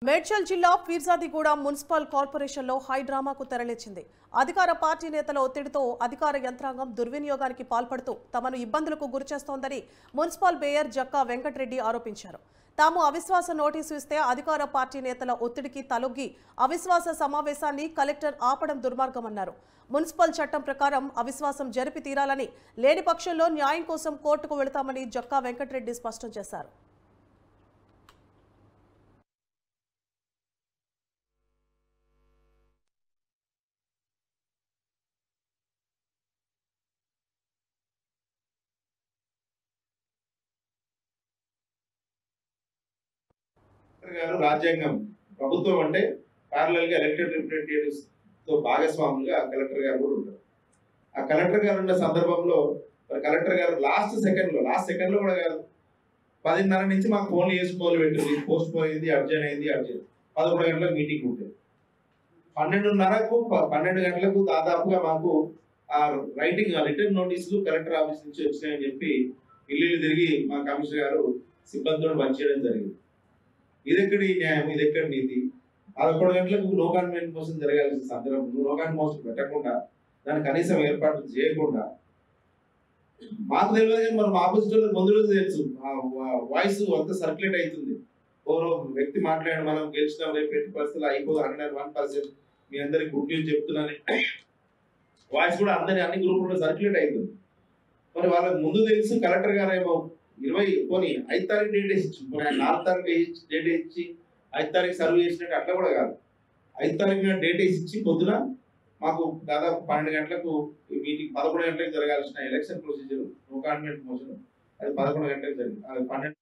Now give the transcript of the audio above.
మేడ్చల్ జిల్లా పీర్జాదిగూడ మున్సిపల్ కార్పొరేషన్లో హై డ్రామాకు తెరలేచింది. అధికార పార్టీ నేతల ఒత్తిడితో అధికార యంత్రాంగం దుర్వినియోగానికి పాల్పడుతూ తమను ఇబ్బందులకు గురిచేస్తోందని మున్సిపల్ మేయర్ జక్కా వెంకటరెడ్డి ఆరోపించారు. తాము అవిశ్వాస నోటీసు ఇస్తే అధికార పార్టీ నేతల ఒత్తిడికి తలొగ్గి అవిశ్వాస సమావేశాన్ని కలెక్టర్ ఆపడం దుర్మార్గమన్నారు. మున్సిపల్ చట్టం ప్రకారం అవిశ్వాసం జరిపి తీరాలని, లేని పక్షంలో న్యాయం కోసం కోర్టుకు వెళతామని జక్కా వెంకటరెడ్డి స్పష్టం చేశారు. రాజ్యాంగం ప్రభుత్వం అంటే ప్యారలల్ గా ఎలక్టెడ్ రిప్రజెంటేటివ్స్ తో భాగస్వాములుగా కలెక్టర్ గారు కూడా ఉంటారు. ఆ కలెక్టర్ గారు ఉన్న సందర్భంలో కలెక్టర్ గారు లాస్ట్ సెకండ్ లో కూడా కాదు, 10:30 నుంచి మాకు ఫోన్లు చేసుకోవాలి పెట్టింది, పోస్ట్ పోయింది, అర్జెంట్ అయింది, 11 గంటలకు మీటింగ్ ఉంటుంది. 12 గంటలకు దాదాపుగా మాకు ఆ రిటర్న్ నోటీసులు కలెక్టర్ ఆఫీస్ నుంచి వచ్చినాయని చెప్పి ఇల్లు తిరిగి మా కమిషనర్ గారు సిబ్బందితో పనిచేయడం జరిగింది. ఇదెక్కడి న్యాయం, ఇదెక్కడి నీతి? 11 గంటలకు నో కాన్వెంట్ కోసం జరగాల్సిన సందర్భం నో కాన్వెంట్ మోషన్ పెట్టకుండా, దాని కనీసం ఏర్పాటు చేయకుండా, మాకు తెలియదు కానీ మనం ఆపోజిట్ ముందు రోజు తెలుసు వాయిస్ అంతా సర్క్యులేట్ అవుతుంది. ఓరో వ్యక్తి మాట్లాడి మనం గెలిచినాం, రేపు ఎట్టి పరిస్థితులు అయిపోదు 101% మీ అందరికి గుడ్ న్యూస్ చెప్తున్నాను వాయిస్ కూడా అన్ని గ్రూపుల్లో సర్క్యులేట్ అవుతుంది. మరి వాళ్ళకి ముందు తెలుసు. కలెక్టర్ గారు ఏమో 5 తారీఖు డేట్ వేసి 4 తారీఖు డేట్ ఇచ్చి 5 తారీఖు సర్వ్ చేసినట్టు అట్లా కూడా కాదు. 5 తారీఖున డేట్ వేసి ఇచ్చి పొద్దున మాకు దాదాపు 12 గంటలకు మీటింగ్, 11 గంటలకు జరగాల్సిన election procedure no convent motion అది 11 గంటలకు జరిగింది. అది 12